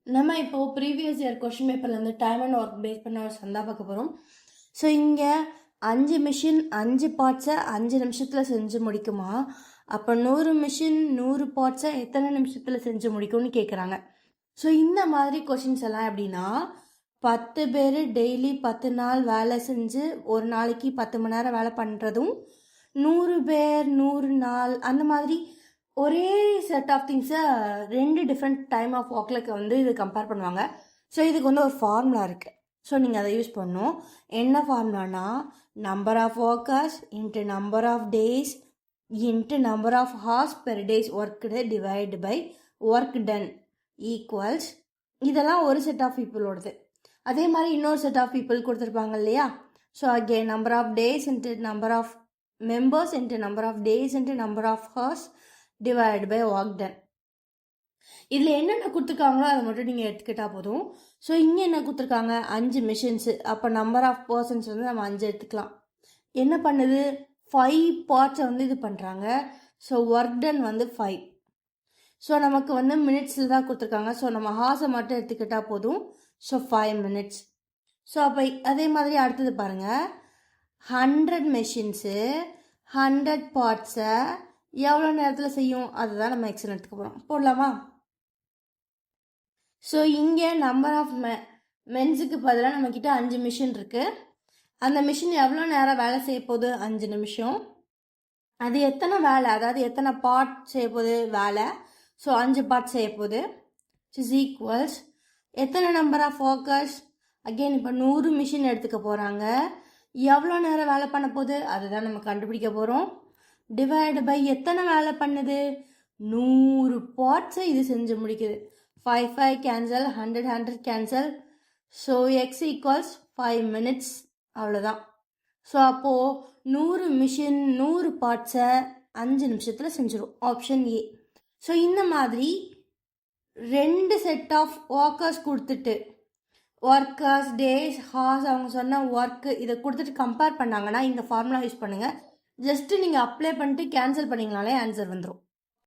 நம்ம இப்போ previous year question பேப்பர்லேருந்து டைம் அண்ட் ஒர்க் பேஸ் பண்ண ஒரு சந்தா பார்க்க போகிறோம். ஸோ இங்கே 5 மிஷின் 5 பார்ட்ஸை 5 நிமிஷத்தில் செஞ்சு முடிக்குமா? அப்போ 100 மிஷின் 100 பார்ட்ஸை எத்தனை நிமிஷத்தில் செஞ்சு முடிக்கும்னு கேட்குறாங்க. ஸோ இந்த மாதிரி கொஷின்ஸ் எல்லாம் எப்படின்னா 10 பேர் டெய்லி 10 நாள் வேலை செஞ்சு ஒரு நாளைக்கு 10 மணி நேரம் வேலை பண்ணுறதும் 100 பேர் 100 நாள் அந்த மாதிரி ஒரே செட் ஆஃப் திங்ஸை 2 டிஃப்ரெண்ட் டைம் ஆஃப் ஒர்க்கில் வந்து இது கம்பேர் பண்ணுவாங்க. ஸோ இதுக்கு வந்து ஒரு ஃபார்முலா இருக்குது. ஸோ நீங்கள் அதை யூஸ் பண்ணணும். என்ன ஃபார்முலானா number of workers into number of days into number of hours per days worked divide by work done equals இதெல்லாம் ஒரு செட் ஆஃப் பீப்புளோடது. அதே மாதிரி இன்னொரு செட் ஆஃப் பீப்புள் கொடுத்துருப்பாங்க இல்லையா? So again number of days into number of members into number of days into number of hours divide by work done. இதில் என்னென்ன கொடுத்துருக்காங்களோ அதை மட்டும் நீங்கள் எடுத்துக்கிட்டால் போதும். ஸோ இங்கே என்ன கொடுத்துருக்காங்க 5 மிஷின்ஸு. அப்போ நம்பர் ஆஃப் பர்சன்ஸ் வந்து நம்ம 5 எடுத்துக்கலாம். என்ன பண்ணுது 5 பார்ட்ஸை வந்து இது பண்ணுறாங்க. ஸோ ஒர்க் டன் வந்து 5. ஸோ நமக்கு வந்து மினிட்ஸில் தான் கொடுத்துருக்காங்க. ஸோ நம்ம ஹார்ஸை மட்டும் எடுத்துக்கிட்டால் போதும். So 5 minutes. ஸோ அப்போ அதே மாதிரி அடுத்தது பாருங்கள் 100 மிஷின்ஸு 100 பார்ட்ஸை எவ்வளோ நேரத்தில் செய்யும் அதுதான் நம்ம எக்ஸல் எடுத்துக்க போகிறோம். போடலாமா? ஸோ இங்கே நம்பர் ஆஃப் மென்ஸுக்கு பதிலாக நம்மக்கிட்ட 5 மிஷின் இருக்குது. அந்த மிஷின் எவ்வளோ நேரம் வேலை செய்ய போகுது 5 நிமிஷம். அது எத்தனை வேலை, அதாவது எத்தனை பார்ட் செய்ய போகுது வேலை. ஸோ 5 பார்ட் செய்ய போகுது. இஸ் ஈக்குவல்ஸ் எத்தனை நம்பர் ஆஃப் ஒர்க்கர்ஸ். அகெயின் இப்போ 100 மிஷின் எடுத்துக்க போகிறாங்க. எவ்வளோ நேரம் வேலை பண்ண போகுது அதுதான் நம்ம கண்டுபிடிக்க போகிறோம். டிவைடு பை எத்தனை வேலை பண்ணுது 100 பார்ட்ஸை இது செஞ்சு முடிக்குது. 5 5 cancel 100 100 cancel. So X equals 5 minutes. அவ்வளோதான். ஸோ அப்போது 100 மிஷின் 100 பார்ட்ஸை 5 நிமிஷத்தில் செஞ்சிடும். Option A. ஸோ இந்த மாதிரி 2 செட் ஆஃப் ஒர்க்கர்ஸ் கொடுத்துட்டு ஒர்க்கர்ஸ் டேஸ் ஹார்ஸ் அவங்க சொன்ன ஒர்க்கு இதை கொடுத்துட்டு கம்பேர் பண்ணாங்கன்னா இந்த ஃபார்முலா யூஸ் பண்ணுங்கள். ஜஸ்ட்டு நீங்கள் அப்ளை பண்ணிட்டு கேன்சல் பண்ணிங்கனாலே ஆன்சர் வந்துடும்.